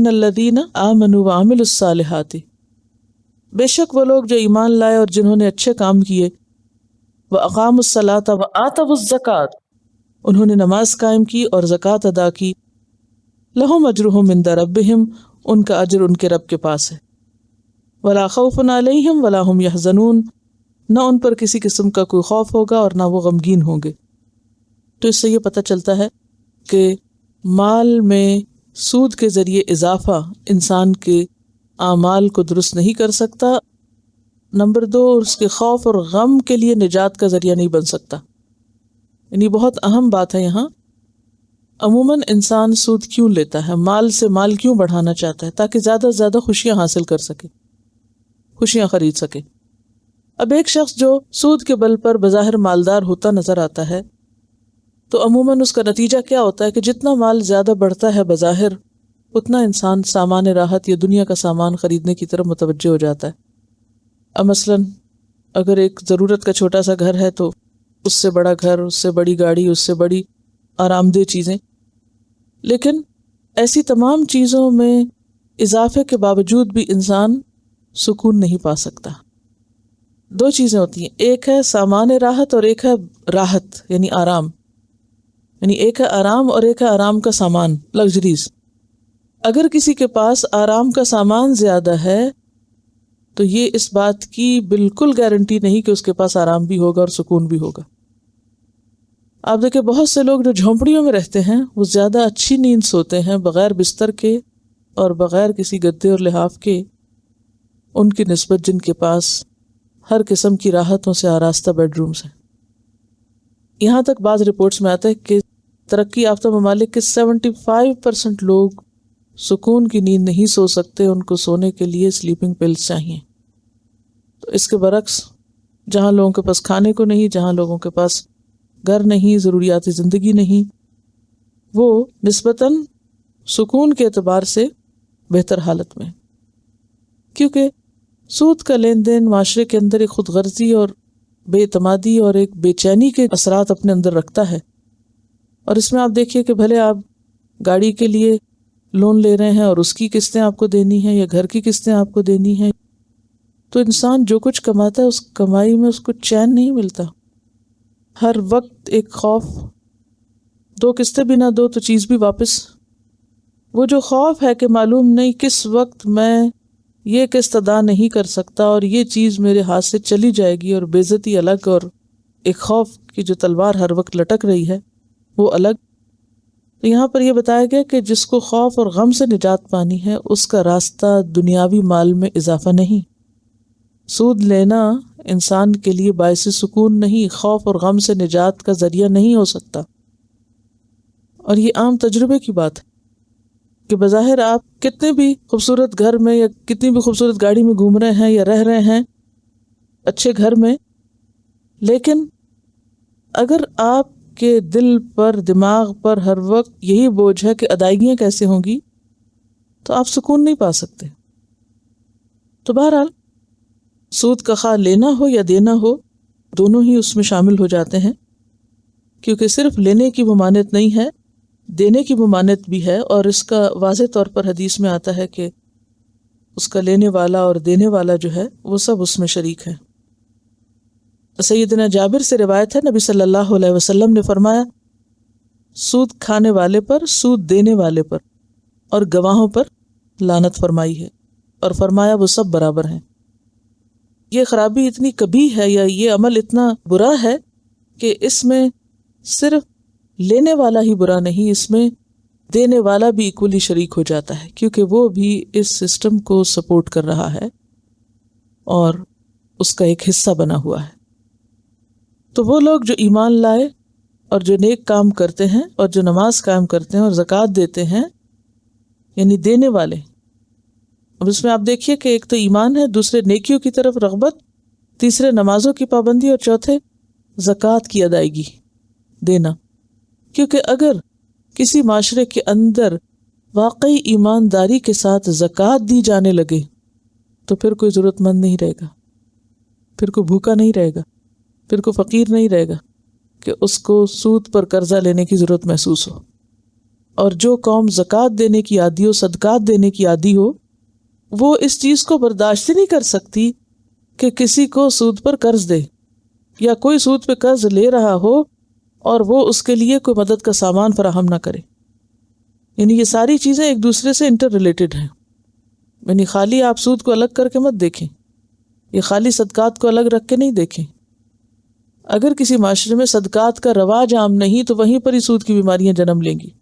ان الذین آمنوا وعملوا الصالحات، بے شک وہ لوگ جو ایمان لائے اور جنہوں نے اچھے کام کیے، واقاموا الصلاۃ وآتوا الزکوٰۃ، انہوں نے نماز قائم کی اور زکوٰۃ ادا کی، لہم اجرہم عند ربہم، ان کا اجر ان کے رب کے پاس ہے، ولا خوف علیہم ولا ہم یحزنون، نہ ان پر کسی قسم کا کوئی خوف ہوگا اور نہ وہ غمگین ہوں گے۔ تو اس سے یہ پتہ چلتا ہے کہ مال میں سود کے ذریعے اضافہ انسان کے اعمال کو درست نہیں کر سکتا، نمبر 2 اس کے خوف اور غم کے لیے نجات کا ذریعہ نہیں بن سکتا۔ یعنی بہت اہم بات ہے یہاں، عموماً انسان سود کیوں لیتا ہے، مال سے مال کیوں بڑھانا چاہتا ہے؟ تاکہ زیادہ سے زیادہ خوشیاں حاصل کر سکے، خوشیاں خرید سکے۔ اب ایک شخص جو سود کے بل پر بظاہر مالدار ہوتا نظر آتا ہے تو عموماً اس کا نتیجہ کیا ہوتا ہے کہ جتنا مال زیادہ بڑھتا ہے بظاہر، اتنا انسان سامان راحت یا دنیا کا سامان خریدنے کی طرف متوجہ ہو جاتا ہے۔ اب مثلاً اگر ایک ضرورت کا چھوٹا سا گھر ہے تو اس سے بڑا گھر، اس سے بڑی گاڑی، اس سے بڑی آرام دہ چیزیں، لیکن ایسی تمام چیزوں میں اضافے کے باوجود بھی انسان سکون نہیں پا سکتا۔ 2 چیزیں ہوتی ہیں، ایک ہے سامان راحت اور ایک ہے راحت یعنی آرام، یعنی ایک ہے آرام اور ایک ہے آرام کا سامان، لگژریز۔ اگر کسی کے پاس آرام کا سامان زیادہ ہے تو یہ اس بات کی بالکل گارنٹی نہیں کہ اس کے پاس آرام بھی ہوگا اور سکون بھی ہوگا۔ آپ دیکھیں بہت سے لوگ جو جھونپڑیوں میں رہتے ہیں وہ زیادہ اچھی نیند سوتے ہیں بغیر بستر کے اور بغیر کسی گدے اور لحاف کے، ان کی نسبت جن کے پاس ہر قسم کی راحتوں سے آراستہ بیڈ رومز ہیں۔ یہاں تک بعض رپورٹس میں آتا ہے کہ ترقی یافتہ ممالک کے 75% لوگ سکون کی نیند نہیں سو سکتے، ان کو سونے کے لیے سلیپنگ پلز چاہیے۔ تو اس کے برعکس جہاں لوگوں کے پاس کھانے کو نہیں، جہاں لوگوں کے پاس گھر نہیں، ضروریات زندگی نہیں، وہ نسبتاً سکون کے اعتبار سے بہتر حالت میں، کیونکہ سود کا لین دین معاشرے کے اندر ایک خود غرضی اور بے اعتمادی اور ایک بے چینی کے اثرات اپنے اندر رکھتا ہے۔ اور اس میں آپ دیکھیے کہ بھلے آپ گاڑی کے لیے لون لے رہے ہیں اور اس کی قسطیں آپ کو دینی ہیں یا گھر کی قسطیں آپ کو دینی ہیں، تو انسان جو کچھ کماتا ہے اس کمائی میں اس کو چین نہیں ملتا، ہر وقت ایک خوف، 2 قسطیں بھی نہ دو تو چیز بھی واپس، وہ جو خوف ہے کہ معلوم نہیں کس وقت میں یہ قسط ادا نہیں کر سکتا اور یہ چیز میرے ہاتھ سے چلی جائے گی، اور بے عزتی الگ اور ایک خوف کی جو تلوار ہر وقت لٹک رہی ہے وہ الگ۔ تو یہاں پر یہ بتایا گیا کہ جس کو خوف اور غم سے نجات پانی ہے اس کا راستہ دنیاوی مال میں اضافہ نہیں۔ سود لینا انسان کے لیے باعث سکون نہیں، خوف اور غم سے نجات کا ذریعہ نہیں ہو سکتا۔ اور یہ عام تجربے کی بات ہے کہ بظاہر آپ کتنے بھی خوبصورت گھر میں یا کتنی بھی خوبصورت گاڑی میں گھوم رہے ہیں یا رہ رہے ہیں اچھے گھر میں، لیکن اگر آپ کے دل پر، دماغ پر ہر وقت یہی بوجھ ہے کہ ادائیگیاں کیسے ہوں گی تو آپ سکون نہیں پا سکتے۔ تو بہرحال سود کا خواہ لینا ہو یا دینا ہو، دونوں ہی اس میں شامل ہو جاتے ہیں، کیونکہ صرف لینے کی ممانعت نہیں ہے، دینے کی ممانعت بھی ہے، اور اس کا واضح طور پر حدیث میں آتا ہے کہ اس کا لینے والا اور دینے والا جو ہے وہ سب اس میں شریک ہے۔ سیدنا جابر سے روایت ہے، نبی صلی اللہ علیہ وسلم نے فرمایا، سود کھانے والے پر، سود دینے والے پر اور گواہوں پر لعنت فرمائی ہے، اور فرمایا وہ سب برابر ہیں۔ یہ خرابی اتنی کبھی ہے یا یہ عمل اتنا برا ہے کہ اس میں صرف لینے والا ہی برا نہیں، اس میں دینے والا بھی ایکولی شریک ہو جاتا ہے، کیونکہ وہ بھی اس سسٹم کو سپورٹ کر رہا ہے اور اس کا ایک حصہ بنا ہوا ہے۔ تو وہ لوگ جو ایمان لائے اور جو نیک کام کرتے ہیں اور جو نماز قائم کرتے ہیں اور زکوٰۃ دیتے ہیں، یعنی دینے والے، اب اس میں آپ دیکھیے کہ ایک تو ایمان ہے، دوسرے نیکیوں کی طرف رغبت، تیسرے نمازوں کی پابندی، اور چوتھے زکوٰۃ کی ادائیگی، دینا۔ کیونکہ اگر کسی معاشرے کے اندر واقعی ایمانداری کے ساتھ زکوٰۃ دی جانے لگے تو پھر کوئی ضرورت مند نہیں رہے گا، پھر کوئی بھوکا نہیں رہے گا، پھر کوئی فقیر نہیں رہے گا کہ اس کو سود پر قرضہ لینے کی ضرورت محسوس ہو۔ اور جو قوم زکوٰۃ دینے کی عادی ہو، صدقات دینے کی عادی ہو، وہ اس چیز کو برداشت ہی نہیں کر سکتی کہ کسی کو سود پر قرض دے، یا کوئی سود پہ قرض لے رہا ہو اور وہ اس کے لیے کوئی مدد کا سامان فراہم نہ کرے۔ یعنی یہ ساری چیزیں ایک دوسرے سے انٹر ریلیٹڈ ہیں۔ یعنی خالی آپ سود کو الگ کر کے مت دیکھیں، یہ خالی صدقات کو الگ رکھ کے نہیں دیکھیں۔ اگر کسی معاشرے میں صدقات کا رواج عام نہیں تو وہیں پر ہی سود کی بیماریاں جنم لیں گی۔